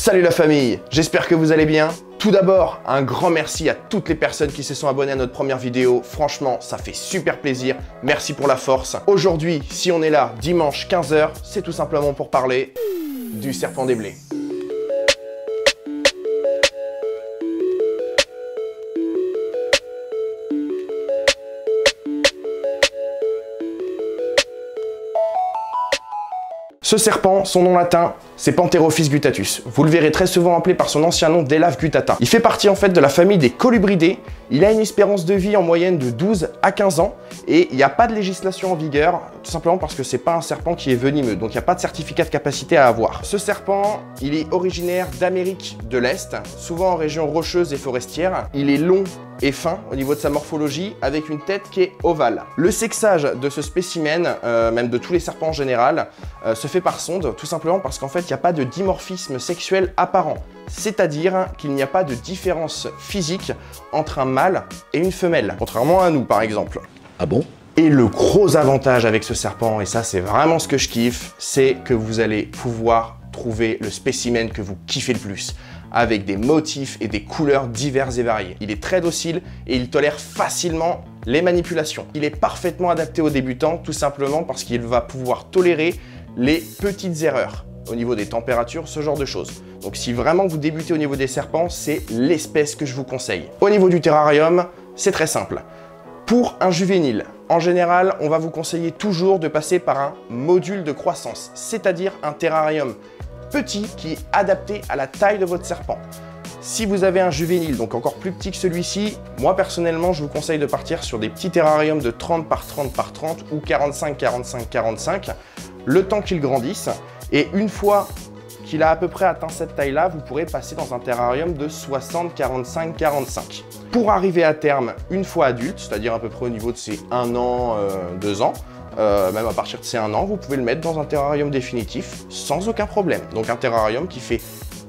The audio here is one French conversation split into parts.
Salut la famille, j'espère que vous allez bien. Tout d'abord, un grand merci à toutes les personnes qui se sont abonnées à notre première vidéo. Franchement, ça fait super plaisir. Merci pour la force. Aujourd'hui, si on est là dimanche 15 h, c'est tout simplement pour parler du serpent des blés. Ce serpent, son nom latin, c'est Pantherophis guttatus. Vous le verrez très souvent appelé par son ancien nom d'Elave guttata. Il fait partie en fait de la famille des colubridés. Il a une espérance de vie en moyenne de 12 à 15 ans et il n'y a pas de législation en vigueur, tout simplement parce que c'est pas un serpent qui est venimeux, donc il n'y a pas de certificat de capacité à avoir. Ce serpent, il est originaire d'Amérique de l'Est, souvent en région rocheuse et forestière. Il est long et fin au niveau de sa morphologie, avec une tête qui est ovale. Le sexage de ce spécimen, même de tous les serpents en général, se fait par sonde, tout simplement parce qu'en fait, il n'y a pas de dimorphisme sexuel apparent. C'est-à-dire qu'il n'y a pas de différence physique entre un mâle et une femelle, contrairement à nous par exemple. Ah bon? Et le gros avantage avec ce serpent, et ça c'est vraiment ce que je kiffe, c'est que vous allez pouvoir trouver le spécimen que vous kiffez le plus, avec des motifs et des couleurs diverses et variées. Il est très docile et il tolère facilement les manipulations. Il est parfaitement adapté aux débutants, tout simplement parce qu'il va pouvoir tolérer les petites erreurs au niveau des températures, ce genre de choses. Donc si vraiment vous débutez au niveau des serpents, c'est l'espèce que je vous conseille. Au niveau du terrarium, c'est très simple. Pour un juvénile, en général, on va vous conseiller toujours de passer par un module de croissance, c'est-à-dire un terrarium petit qui est adapté à la taille de votre serpent. Si vous avez un juvénile, donc encore plus petit que celui-ci, moi personnellement, je vous conseille de partir sur des petits terrariums de 30 par 30 par 30 ou 45, 45, 45, le temps qu'il grandisse. Et une fois qu'il a à peu près atteint cette taille-là, vous pourrez passer dans un terrarium de 60, 45, 45. Pour arriver à terme, une fois adulte, c'est-à-dire à peu près au niveau de ses 1 an, 2 ans, même à partir de ces 1 an, vous pouvez le mettre dans un terrarium définitif sans aucun problème. Donc un terrarium qui fait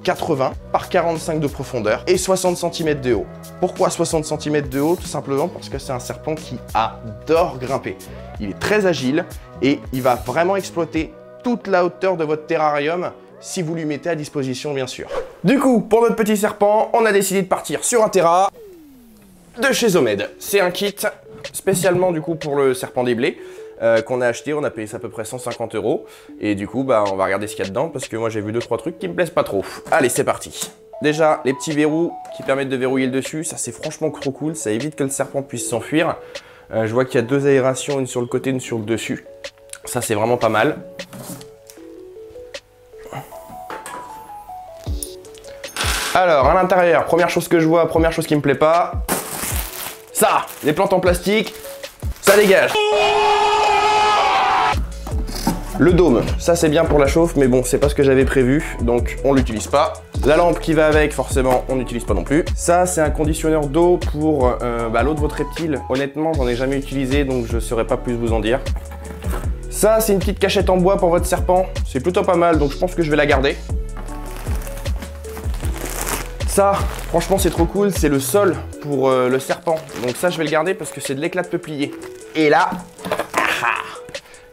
80 par 45 de profondeur et 60 cm de haut. Pourquoi 60 cm de haut? Tout simplement parce que c'est un serpent qui adore grimper. Il est très agile et il va vraiment exploiter toute la hauteur de votre terrarium si vous lui mettez à disposition, bien sûr. Du coup, pour notre petit serpent, on a décidé de partir sur un terra de chez Zomed. C'est un kit spécialement du coup pour le serpent des blés qu'on a acheté. On a payé ça à peu près 150 € et du coup on va regarder ce qu'il y a dedans parce que moi j'ai vu 2-3 trucs qui me plaisent pas trop. Allez, c'est parti. Déjà les petits verrous qui permettent de verrouiller le dessus, ça c'est franchement trop cool, ça évite que le serpent puisse s'enfuir. Je vois qu'il y a 2 aérations, une sur le côté, une sur le dessus. Ça c'est vraiment pas mal. Alors à l'intérieur, première chose que je vois, première chose qui me plaît pas, ça, les plantes en plastique, ça dégage. Le dôme, ça c'est bien pour la chauffe, mais bon, c'est pas ce que j'avais prévu, donc on l'utilise pas. La lampe qui va avec, forcément, on n'utilise pas non plus. Ça, c'est un conditionneur d'eau pour l'eau de votre reptile. Honnêtement, j'en ai jamais utilisé, donc je saurais pas plus vous en dire. Ça, c'est une petite cachette en bois pour votre serpent. C'est plutôt pas mal, donc je pense que je vais la garder. Ça, franchement, c'est trop cool. C'est le sol pour le serpent. Donc ça, je vais le garder parce que c'est de l'éclat de peuplier. Et là,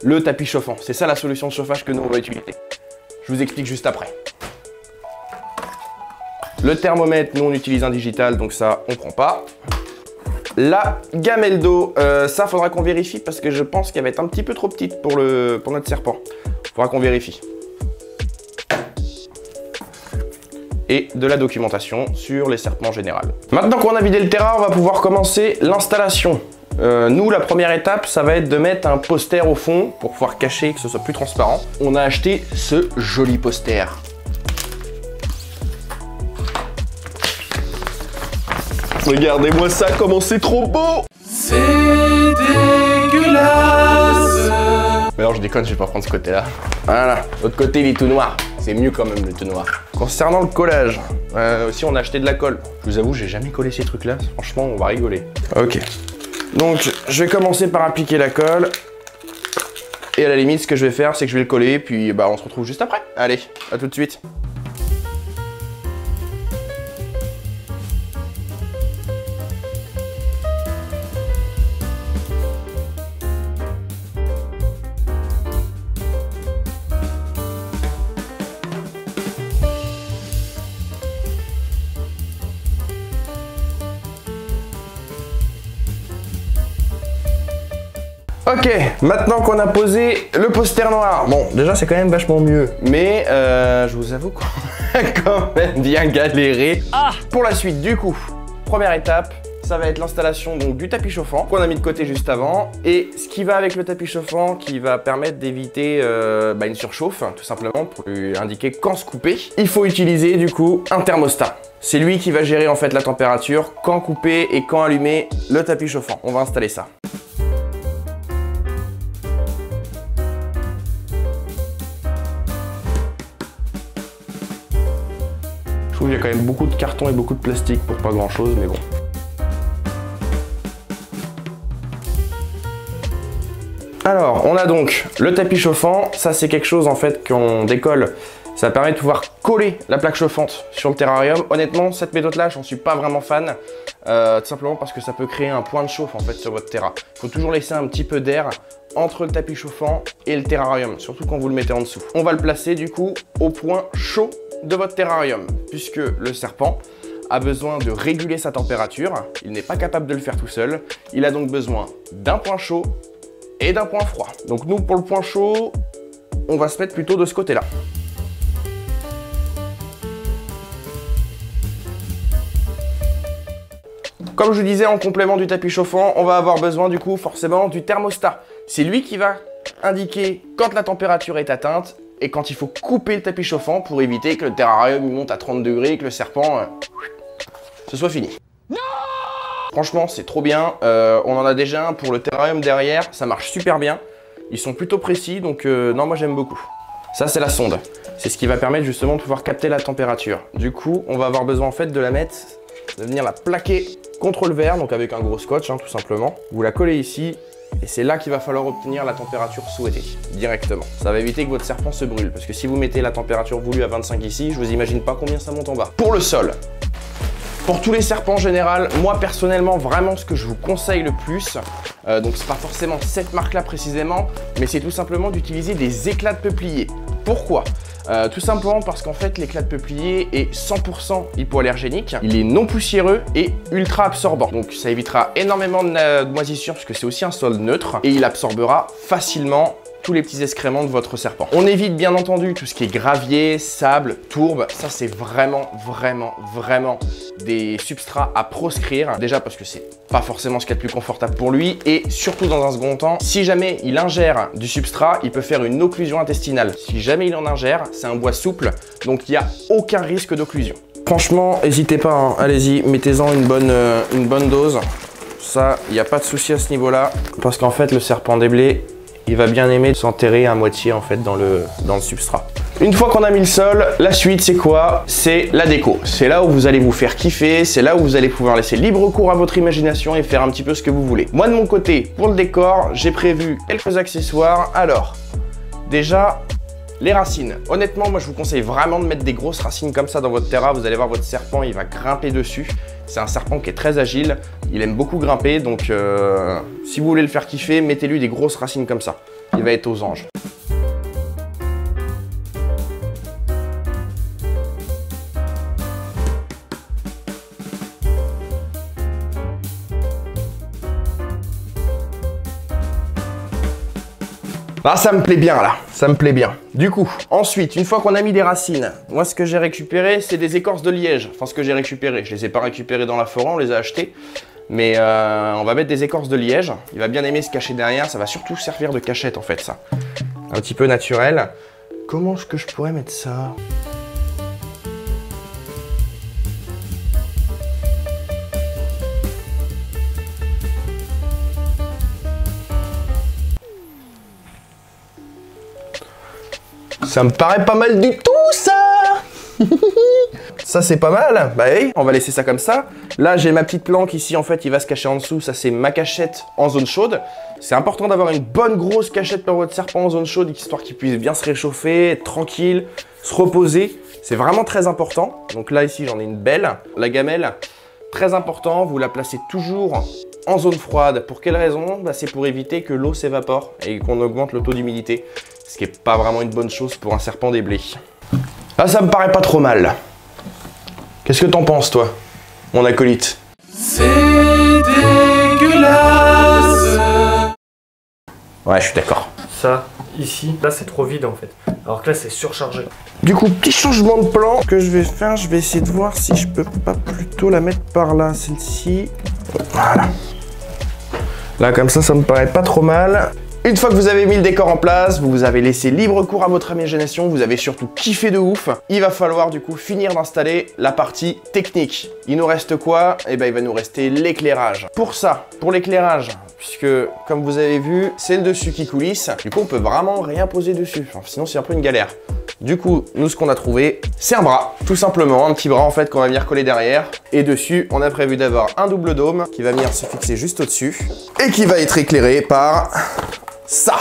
le tapis chauffant. C'est ça la solution de chauffage que nous, on va utiliser. Je vous explique juste après. Le thermomètre, nous, on utilise un digital, donc ça, on prend pas. La gamelle d'eau, ça, faudra qu'on vérifie parce que je pense qu'elle va être un petit peu trop petite pour notre serpent. Faudra qu'on vérifie. Et de la documentation sur les serpents en général. Maintenant qu'on a vidé le terrain, on va pouvoir commencer l'installation. Nous, la première étape, ça va être de mettre un poster au fond pour pouvoir cacher, que ce soit plus transparent. On a acheté ce joli poster. Regardez-moi ça, comment c'est trop beau! C'est dégueulasse! Mais non, je déconne, je vais pas prendre ce côté-là. Voilà, l'autre côté, il est tout noir. C'est mieux quand même, le tout noir. Concernant le collage, aussi, on a acheté de la colle. Je vous avoue, j'ai jamais collé ces trucs-là. Franchement, on va rigoler. Ok. Donc, je vais commencer par appliquer la colle. Et à la limite, ce que je vais faire, c'est que je vais le coller, puis on se retrouve juste après. Allez, à tout de suite. Ok, maintenant qu'on a posé le poster noir, bon déjà c'est quand même vachement mieux, mais je vous avoue qu'on a quand même bien galéré. Pour la suite du coup, première étape, ça va être l'installation donc du tapis chauffant qu'on a mis de côté juste avant, et ce qui va avec le tapis chauffant qui va permettre d'éviter une surchauffe, tout simplement pour lui indiquer quand se couper. Il faut utiliser du coup un thermostat. C'est lui qui va gérer en fait la température, quand couper et quand allumer le tapis chauffant. On va installer ça. Je trouve qu'il y a quand même beaucoup de carton et beaucoup de plastique pour pas grand chose, mais bon. Alors, on a donc le tapis chauffant. Ça, c'est quelque chose en fait qu'on décolle. Ça permet de pouvoir coller la plaque chauffante sur le terrarium. Honnêtement, cette méthode-là, j'en suis pas vraiment fan. Tout simplement parce que ça peut créer un point de chauffe en fait sur votre terra. Il faut toujours laisser un petit peu d'air entre le tapis chauffant et le terrarium, surtout quand vous le mettez en dessous. On va le placer du coup au point chaud de votre terrarium, puisque le serpent a besoin de réguler sa température. Il n'est pas capable de le faire tout seul. Il a donc besoin d'un point chaud et d'un point froid. Donc nous, pour le point chaud, on va se mettre plutôt de ce côté-là. Comme je vous disais, en complément du tapis chauffant, on va avoir besoin du coup forcément du thermostat. C'est lui qui va indiquer quand la température est atteinte et quand il faut couper le tapis chauffant pour éviter que le terrarium monte à 30 degrés et que le serpent, ce soit fini. Non! Franchement, c'est trop bien. On en a déjà un pour le terrarium derrière, ça marche super bien. Ils sont plutôt précis, donc non, moi j'aime beaucoup. Ça, c'est la sonde. C'est ce qui va permettre justement de pouvoir capter la température. Du coup, on va avoir besoin en fait de la mettre, de venir la plaquer contre le verre, donc avec un gros scotch, tout simplement. Vous la collez ici, et c'est là qu'il va falloir obtenir la température souhaitée, directement. Ça va éviter que votre serpent se brûle, parce que si vous mettez la température voulue à 25 ici, je vous imagine pas combien ça monte en bas. Pour le sol, pour tous les serpents en général, moi personnellement, vraiment ce que je vous conseille le plus, donc c'est pas forcément cette marque-là précisément, mais c'est tout simplement d'utiliser des éclats de peuplier. Pourquoi ? Tout simplement parce qu'en fait l'éclat de peuplier est 100% hypoallergénique, il est non poussiéreux et ultra absorbant. Donc ça évitera énormément de moisissures puisque c'est aussi un sol neutre et il absorbera facilement tous les petits excréments de votre serpent. On évite bien entendu tout ce qui est gravier, sable, tourbe. Ça c'est vraiment des substrats à proscrire. Déjà parce que c'est pas forcément ce qu'il y a de plus confortable pour lui et surtout dans un second temps, si jamais il ingère du substrat, il peut faire une occlusion intestinale. Si jamais il en ingère, c'est un bois souple, donc il n'y a aucun risque d'occlusion. Franchement, n'hésitez pas, allez-y, mettez-en une bonne dose. Ça, il n'y a pas de souci à ce niveau-là parce qu'en fait le serpent des blés, il va bien aimer s'enterrer à moitié en fait dans le substrat. Une fois qu'on a mis le sol, la suite c'est quoi? C'est la déco. C'est là où vous allez vous faire kiffer, c'est là où vous allez pouvoir laisser libre cours à votre imagination et faire un petit peu ce que vous voulez. Moi de mon côté, pour le décor, j'ai prévu quelques accessoires. Alors, déjà, les racines. Honnêtement, moi je vous conseille vraiment de mettre des grosses racines comme ça dans votre terra. Vous allez voir votre serpent, il va grimper dessus. C'est un serpent qui est très agile, il aime beaucoup grimper, donc si vous voulez le faire kiffer, mettez-lui des grosses racines comme ça. Il va être aux anges. Ah, ça me plaît bien là, ça me plaît bien. Du coup, ensuite, une fois qu'on a mis des racines, moi ce que j'ai récupéré, c'est des écorces de liège. Enfin, ce que j'ai récupéré, je les ai pas récupérées dans la forêt, on les a achetées. Mais on va mettre des écorces de liège. Il va bien aimer se cacher derrière, ça va surtout servir de cachette en fait ça. Un petit peu naturel. Comment est-ce que je pourrais mettre ça ? Ça me paraît pas mal du tout, ça. Ça, c'est pas mal. Bah oui, on va laisser ça comme ça. Là, j'ai ma petite planque ici, en fait, il va se cacher en dessous. Ça, c'est ma cachette en zone chaude. C'est important d'avoir une bonne grosse cachette pour votre serpent en zone chaude, histoire qu'il puisse bien se réchauffer, être tranquille, se reposer. C'est vraiment très important. Donc là, ici, j'en ai une belle. La gamelle, très important, vous la placez toujours en zone froide. Pour quelle raison? Bah, c'est pour éviter que l'eau s'évapore et qu'on augmente le taux d'humidité. Ce qui n'est pas vraiment une bonne chose pour un serpent des blés. Là, ça me paraît pas trop mal. Qu'est-ce que t'en penses, toi, mon acolyte? C'est dégueulasse. Ouais, je suis d'accord. Ça, ici, là c'est trop vide en fait. Alors que là c'est surchargé. Du coup, petit changement de plan que je vais faire, je vais essayer de voir si je peux pas plutôt la mettre par là, celle-ci. Voilà. Là, comme ça me paraît pas trop mal. Une fois que vous avez mis le décor en place, vous avez laissé libre cours à votre imagination, vous avez surtout kiffé de ouf, il va falloir du coup finir d'installer la partie technique. Il nous reste quoi? Eh ben il va nous rester l'éclairage. Pour ça, pour l'éclairage, puisque comme vous avez vu, c'est le dessus qui coulisse, du coup on peut vraiment rien poser dessus, enfin, sinon c'est un peu une galère. Du coup, nous ce qu'on a trouvé, c'est un bras, tout simplement, un petit bras en fait qu'on va venir coller derrière. Et dessus, on a prévu d'avoir un double dôme qui va venir se fixer juste au-dessus et qui va être éclairé par ça.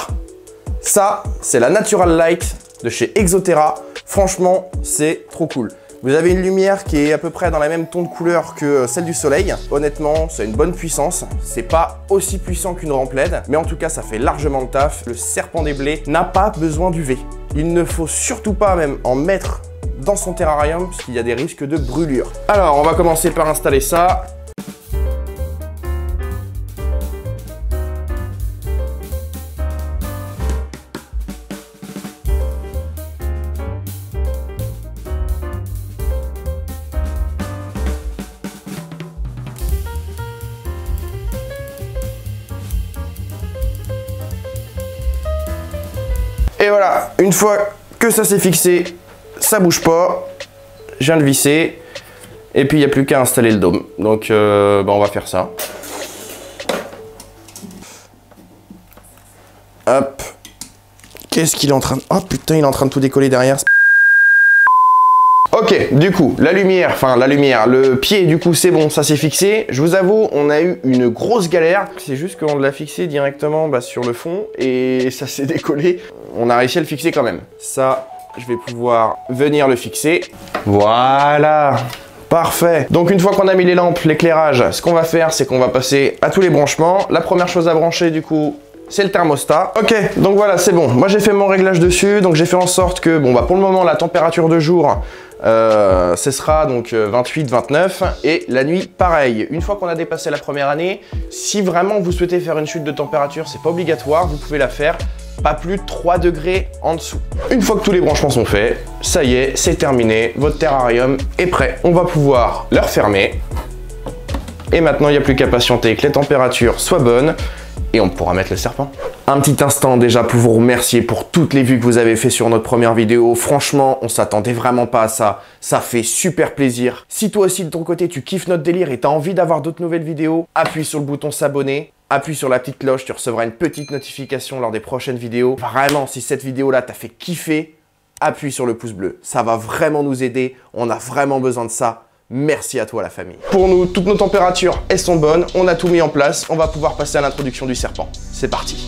Ça, c'est la Natural Light de chez Exoterra. Franchement, c'est trop cool. Vous avez une lumière qui est à peu près dans la même ton de couleur que celle du soleil. Honnêtement, c'est une bonne puissance. C'est pas aussi puissant qu'une rampe LED, mais en tout cas, ça fait largement le taf. Le serpent des blés n'a pas besoin d'UV. Il ne faut surtout pas même en mettre dans son terrarium, parce qu'il y a des risques de brûlure. Alors, on va commencer par installer ça. Et voilà, une fois que ça s'est fixé, ça bouge pas. Je viens de visser. Et puis il n'y a plus qu'à installer le dôme. Donc on va faire ça. Hop. Qu'est-ce qu'il est en train de... Oh putain, il est en train de tout décoller derrière. Ok, du coup, le pied, du coup, c'est bon, ça s'est fixé. Je vous avoue, on a eu une grosse galère. C'est juste qu'on l'a fixé directement sur le fond et ça s'est décollé. On a réussi à le fixer quand même. Ça, je vais pouvoir venir le fixer. Voilà. Parfait. Donc une fois qu'on a mis les lampes, l'éclairage, ce qu'on va faire, c'est qu'on va passer à tous les branchements. La première chose à brancher, du coup, c'est le thermostat. Ok, donc voilà, c'est bon. Moi, j'ai fait mon réglage dessus. Donc j'ai fait en sorte que, pour le moment, la température de jour... ce sera donc 28-29 et la nuit pareil. Une fois qu'on a dépassé la première année, si vraiment vous souhaitez faire une chute de température, c'est pas obligatoire, vous pouvez la faire pas plus de 3 degrés en dessous. Une fois que tous les branchements sont faits, ça y est, c'est terminé, votre terrarium est prêt. On va pouvoir le refermer et maintenant il n'y a plus qu'à patienter que les températures soient bonnes et on pourra mettre le serpent. Un petit instant déjà pour vous remercier pour toutes les vues que vous avez fait sur notre première vidéo. Franchement, on s'attendait vraiment pas à ça. Ça fait super plaisir. Si toi aussi de ton côté tu kiffes notre délire et t'as envie d'avoir d'autres nouvelles vidéos, appuie sur le bouton s'abonner. Appuie sur la petite cloche, tu recevras une petite notification lors des prochaines vidéos. Vraiment, si cette vidéo-là t'a fait kiffer, appuie sur le pouce bleu. Ça va vraiment nous aider. On a vraiment besoin de ça. Merci à toi la famille. Pour nous, toutes nos températures, elles sont bonnes. On a tout mis en place. On va pouvoir passer à l'introduction du serpent. C'est parti.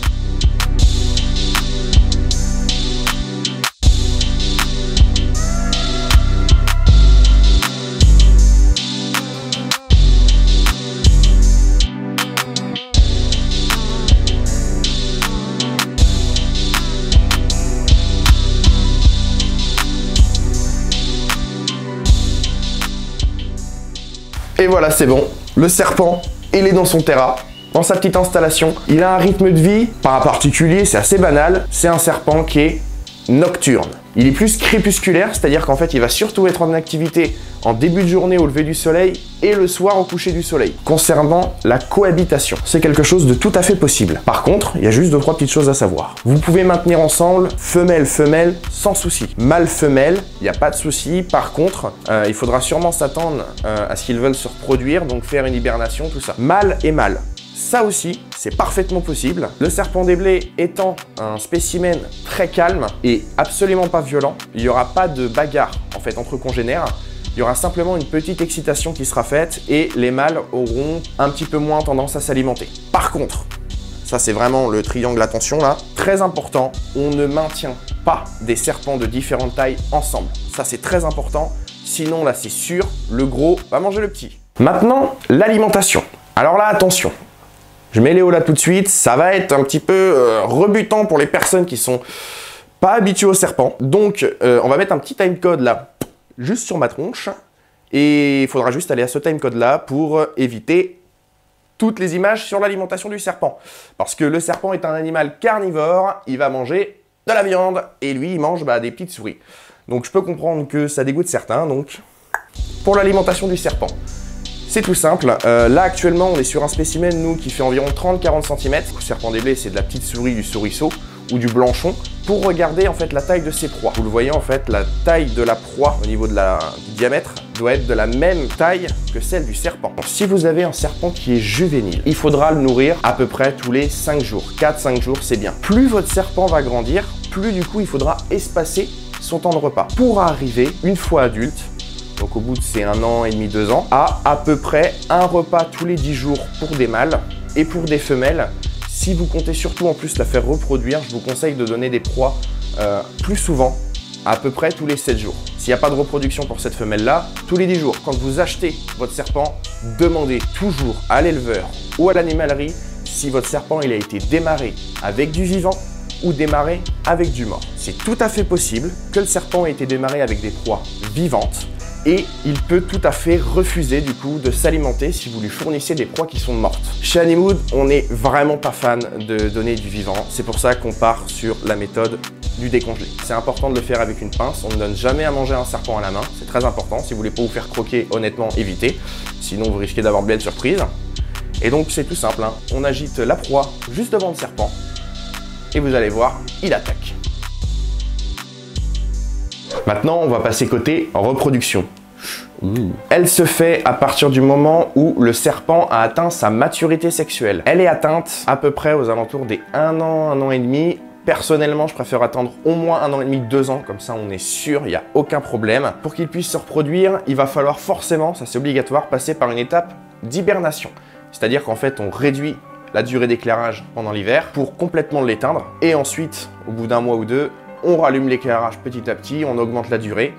Et voilà, c'est bon. Le serpent, il est dans son terra, dans sa petite installation. Il a un rythme de vie pas particulier, c'est assez banal. C'est un serpent qui est nocturne. Il est plus crépusculaire, c'est-à-dire qu'en fait, il va surtout être en activité en début de journée au lever du soleil et le soir au coucher du soleil. Concernant la cohabitation, c'est quelque chose de tout à fait possible. Par contre, il y a juste 2-3 petites choses à savoir. Vous pouvez maintenir ensemble femelle-femelle sans souci. Mâle-femelle, il n'y a pas de souci. Par contre, il faudra sûrement s'attendre à ce qu'ils veulent se reproduire, donc faire une hibernation, tout ça. Mâle et mâle. Ça aussi, c'est parfaitement possible. Le serpent des blés étant un spécimen très calme et absolument pas violent, il n'y aura pas de bagarre en fait entre congénères. Il y aura simplement une petite excitation qui sera faite et les mâles auront un petit peu moins tendance à s'alimenter. Par contre, ça c'est vraiment le triangle attention là, très important, on ne maintient pas des serpents de différentes tailles ensemble. Ça c'est très important, sinon là c'est sûr, le gros va manger le petit. Maintenant, l'alimentation. Alors là, attention. Je mets Léo là tout de suite, ça va être un petit peu rebutant pour les personnes qui sont pas habituées au serpent. Donc, on va mettre un petit timecode là, juste sur ma tronche. Et il faudra juste aller à ce timecode là pour éviter toutes les images sur l'alimentation du serpent. Parce que le serpent est un animal carnivore, il va manger de la viande et lui, il mange des petites souris. Donc je peux comprendre que ça dégoûte certains. Donc pour l'alimentation du serpent, c'est tout simple. Là actuellement, on est sur un spécimen, nous, qui fait environ 30-40 cm. Le serpent des blés, c'est de la petite souris, du souriceau ou du blanchon, pour regarder en fait la taille de ses proies. Vous le voyez en fait, la taille de la proie au niveau du diamètre doit être de la même taille que celle du serpent. Donc, si vous avez un serpent qui est juvénile, il faudra le nourrir à peu près tous les 5 jours. 4-5 jours, c'est bien. Plus votre serpent va grandir, plus du coup il faudra espacer son temps de repas pour arriver, une fois adulte, donc au bout de ces 1 an et demi, 2 ans, à peu près un repas tous les 10 jours pour des mâles, et pour des femelles, si vous comptez surtout en plus la faire reproduire, je vous conseille de donner des proies plus souvent, à peu près tous les 7 jours. S'il n'y a pas de reproduction pour cette femelle-là, tous les 10 jours. Quand vous achetez votre serpent, demandez toujours à l'éleveur ou à l'animalerie si votre serpent il a été démarré avec du vivant ou démarré avec du mort. C'est tout à fait possible que le serpent ait été démarré avec des proies vivantes, et il peut tout à fait refuser du coup de s'alimenter si vous lui fournissez des proies qui sont mortes. Chez Honeymood, on n'est vraiment pas fan de donner du vivant. C'est pour ça qu'on part sur la méthode du décongelé. C'est important de le faire avec une pince. On ne donne jamais à manger un serpent à la main. C'est très important. Si vous voulez pas vous faire croquer, honnêtement, évitez. Sinon, vous risquez d'avoir de belles surprises. Et donc, c'est tout simple, hein. On agite la proie juste devant le serpent. Et vous allez voir, il attaque. Maintenant, on va passer côté reproduction. Elle se fait à partir du moment où le serpent a atteint sa maturité sexuelle. Elle est atteinte à peu près aux alentours des 1 an, 1 an et demi. Personnellement, je préfère attendre au moins 1 an et demi, 2 ans, comme ça on est sûr, il n'y a aucun problème. Pour qu'il puisse se reproduire, il va falloir forcément, ça c'est obligatoire, passer par une étape d'hibernation. C'est-à-dire qu'en fait, on réduit la durée d'éclairage pendant l'hiver pour complètement l'éteindre. Et ensuite, au bout d'1 mois ou 2, on rallume l'éclairage petit à petit, on augmente la durée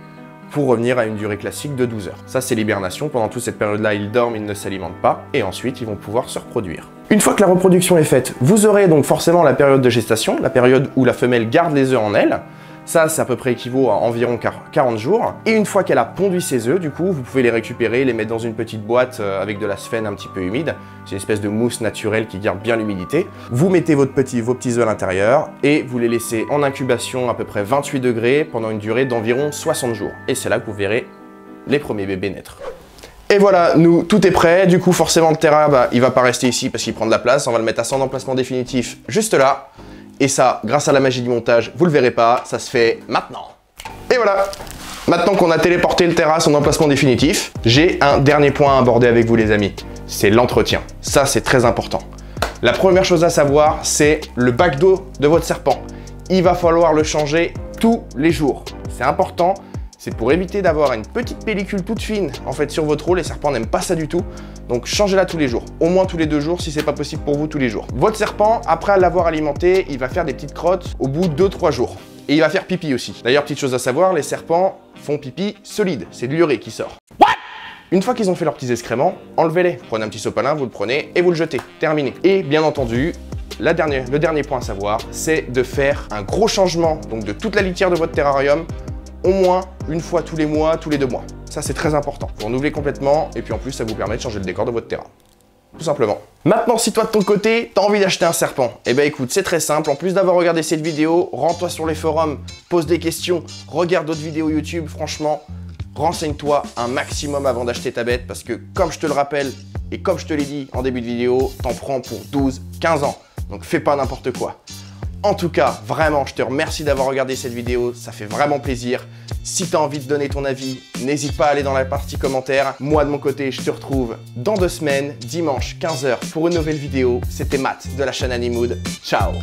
pour revenir à une durée classique de 12 heures. Ça, c'est l'hibernation. Pendant toute cette période-là, ils dorment, ils ne s'alimentent pas, et ensuite, ils vont pouvoir se reproduire. Une fois que la reproduction est faite, vous aurez donc forcément la période de gestation, la période où la femelle garde les œufs en elle. Ça, c'est à peu près équivaut à environ 40 jours. Et une fois qu'elle a pondu ses œufs, du coup, vous pouvez les récupérer, les mettre dans une petite boîte avec de la sphène un petit peu humide. C'est une espèce de mousse naturelle qui garde bien l'humidité. Vous mettez vos petits œufs à l'intérieur et vous les laissez en incubation à peu près 28 degrés pendant une durée d'environ 60 jours. Et c'est là que vous verrez les premiers bébés naître. Et voilà, nous, tout est prêt. Du coup, forcément, le terrain, il va pas rester ici parce qu'il prend de la place. On va le mettre à son emplacement définitif juste là. Et ça, grâce à la magie du montage, vous le verrez pas, ça se fait maintenant. Et voilà. Maintenant qu'on a téléporté le terrain à son emplacement définitif, j'ai un dernier point à aborder avec vous les amis. C'est l'entretien. Ça, c'est très important. La première chose à savoir, c'est le bac d'eau de votre serpent. Il va falloir le changer tous les jours. C'est important. C'est pour éviter d'avoir une petite pellicule toute fine en fait sur votre eau. Les serpents n'aiment pas ça du tout. Donc changez-la tous les jours. Au moins tous les 2 jours si c'est pas possible pour vous tous les jours. Votre serpent, après l'avoir alimenté, il va faire des petites crottes au bout de 2-3 jours. Et il va faire pipi aussi. D'ailleurs, petite chose à savoir, les serpents font pipi solide. C'est de l'urée qui sort. Une fois qu'ils ont fait leurs petits excréments, enlevez-les. Prenez un petit sopalin, vous le prenez et vous le jetez. Terminé. Et bien entendu, le dernier point à savoir, c'est de faire un gros changement donc de toute la litière de votre terrarium au moins une fois tous les mois, tous les 2 mois. Ça, c'est très important. Vous renouvelez complètement et puis en plus, ça vous permet de changer le décor de votre terrain. Tout simplement. Maintenant, si toi de ton côté, t'as envie d'acheter un serpent, eh ben écoute, c'est très simple. En plus d'avoir regardé cette vidéo, rends-toi sur les forums, pose des questions, regarde d'autres vidéos YouTube. Franchement, renseigne-toi un maximum avant d'acheter ta bête parce que, comme je te le rappelle et comme je te l'ai dit en début de vidéo, t'en prends pour 12-15 ans. Donc fais pas n'importe quoi. En tout cas, vraiment, je te remercie d'avoir regardé cette vidéo, ça fait vraiment plaisir. Si tu as envie de donner ton avis, n'hésite pas à aller dans la partie commentaires. Moi, de mon côté, je te retrouve dans 2 semaines, dimanche 15 h pour une nouvelle vidéo. C'était Matt de la chaîne Honeymood. Ciao!